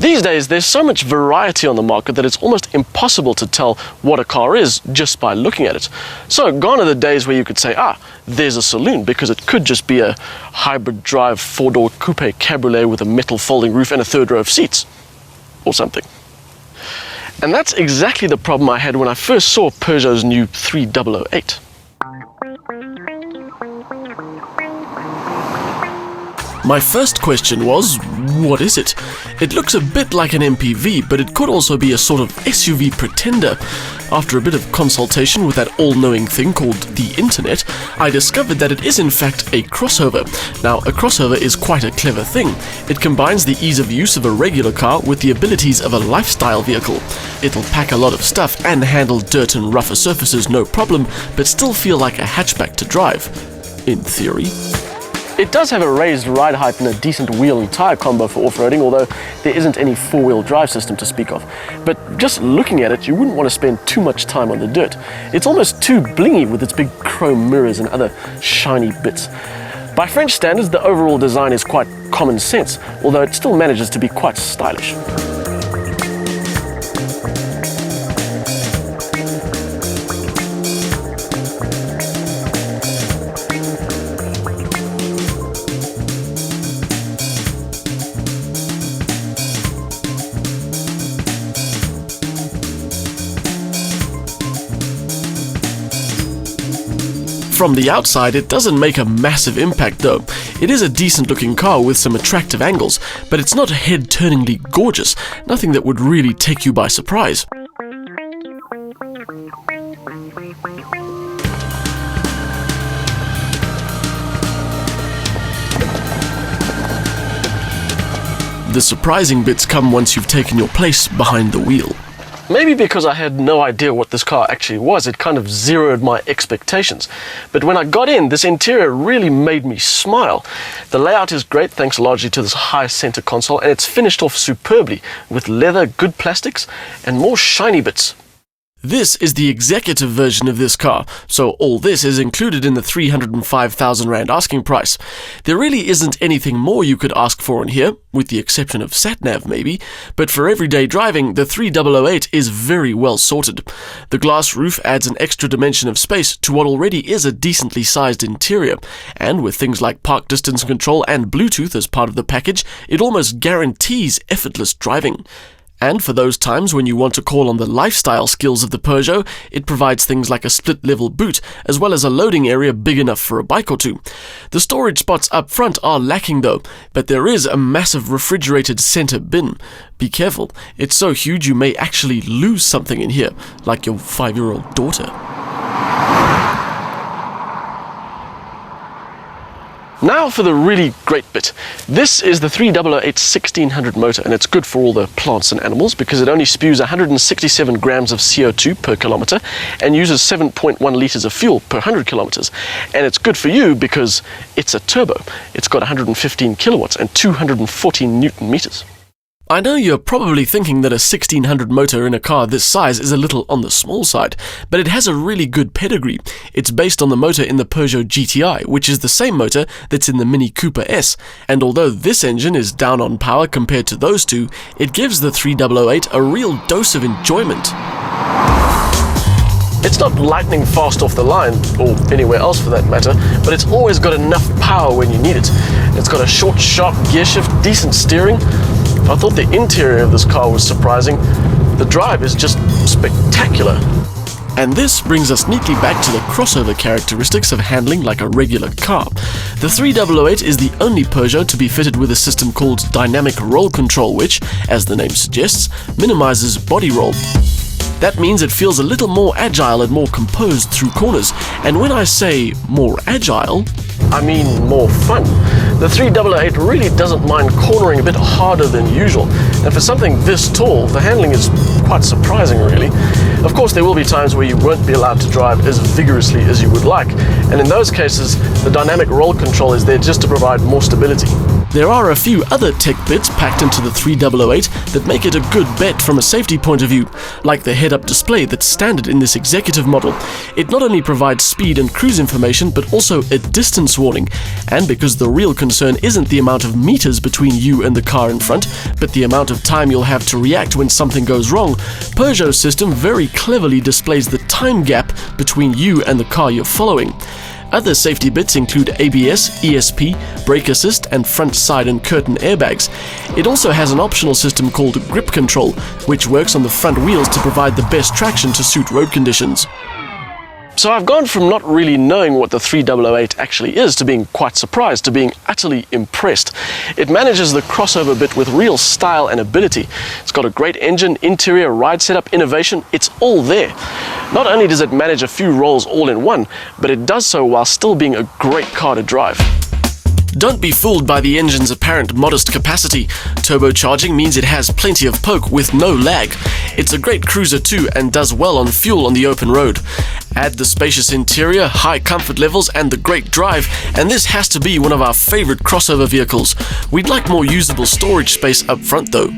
These days, there's so much variety on the market that it's almost impossible to tell what a car is just by looking at it. So gone are the days where you could say, there's a saloon, because it could just be a hybrid drive 4-door coupe cabriolet with a metal folding roof and a third row of seats, or something. And that's exactly the problem I had when I first saw Peugeot's new 3008. My first question was, what is it? It looks a bit like an MPV, but it could also be a sort of SUV pretender. After a bit of consultation with that all-knowing thing called the internet, I discovered that it is in fact a crossover. Now, a crossover is quite a clever thing. It combines the ease of use of a regular car with the abilities of a lifestyle vehicle. It'll pack a lot of stuff and handle dirt and rougher surfaces no problem, but still feel like a hatchback to drive. In theory. It does have a raised ride height and a decent wheel and tyre combo for off-roading, although there isn't any four-wheel drive system to speak of. But just looking at it, you wouldn't want to spend too much time on the dirt. It's almost too blingy with its big chrome mirrors and other shiny bits. By French standards, the overall design is quite common sense, although it still manages to be quite stylish. From the outside, it doesn't make a massive impact though. It is a decent looking car with some attractive angles, but it's not head-turningly gorgeous, nothing that would really take you by surprise. The surprising bits come once you've taken your place behind the wheel. Maybe because I had no idea what this car actually was, it kind of zeroed my expectations. But when I got in, this interior really made me smile. The layout is great thanks largely to this high center console, and it's finished off superbly with leather, good plastics, and more shiny bits. This is the executive version of this car, so all this is included in the 305,000 Rand asking price. There really isn't anything more you could ask for in here, with the exception of sat-nav maybe, but for everyday driving, the 3008 is very well sorted. The glass roof adds an extra dimension of space to what already is a decently sized interior, and with things like park distance control and Bluetooth as part of the package, it almost guarantees effortless driving. And for those times when you want to call on the lifestyle skills of the Peugeot, it provides things like a split-level boot, as well as a loading area big enough for a bike or two. The storage spots up front are lacking though, but there is a massive refrigerated center bin. Be careful, it's so huge you may actually lose something in here, like your 5-year-old daughter. Now for the really great bit. This is the 3008 1600 motor, and it's good for all the plants and animals because it only spews 167 grams of CO2 per kilometer and uses 7.1 litres of fuel per 100 kilometers. And it's good for you because it's a turbo. It's got 115 kilowatts and 214 newton meters. I know you're probably thinking that a 1600 motor in a car this size is a little on the small side, but it has a really good pedigree. It's based on the motor in the Peugeot GTI, which is the same motor that's in the Mini Cooper S, and although this engine is down on power compared to those two, it gives the 3008 a real dose of enjoyment. It's not lightning fast off the line, or anywhere else for that matter, but it's always got enough power when you need it. It's got a short, sharp gear shift, decent steering. I thought the interior of this car was surprising. The drive is just spectacular. And this brings us neatly back to the crossover characteristics of handling like a regular car. The 3008 is the only Peugeot to be fitted with a system called Dynamic Roll Control, which, as the name suggests, minimizes body roll. That means it feels a little more agile and more composed through corners. And when I say more agile, I mean more fun. The 3008 really doesn't mind cornering a bit harder than usual. And for something this tall, the handling is quite surprising really. Of course, there will be times where you won't be allowed to drive as vigorously as you would like, and in those cases, the dynamic roll control is there just to provide more stability. There are a few other tech bits packed into the 3008 that make it a good bet from a safety point of view, like the head-up display that's standard in this executive model. It not only provides speed and cruise information, but also a distance warning. And because the real concern isn't the amount of meters between you and the car in front, but the amount of time you'll have to react when something goes wrong, Peugeot's system very cleverly displays the time gap between you and the car you're following. Other safety bits include ABS, ESP, brake assist, and front, side, and curtain airbags. It also has an optional system called grip control, which works on the front wheels to provide the best traction to suit road conditions. So I've gone from not really knowing what the 3008 actually is to being quite surprised, to being utterly impressed. It manages the crossover bit with real style and ability. It's got a great engine, interior, ride setup, innovation, it's all there. Not only does it manage a few roles all in one, but it does so while still being a great car to drive. Don't be fooled by the engine's apparent modest capacity. Turbocharging means it has plenty of poke with no lag. It's a great cruiser too and does well on fuel on the open road. Add the spacious interior, high comfort levels and the great drive, and this has to be one of our favorite crossover vehicles. We'd like more usable storage space up front though.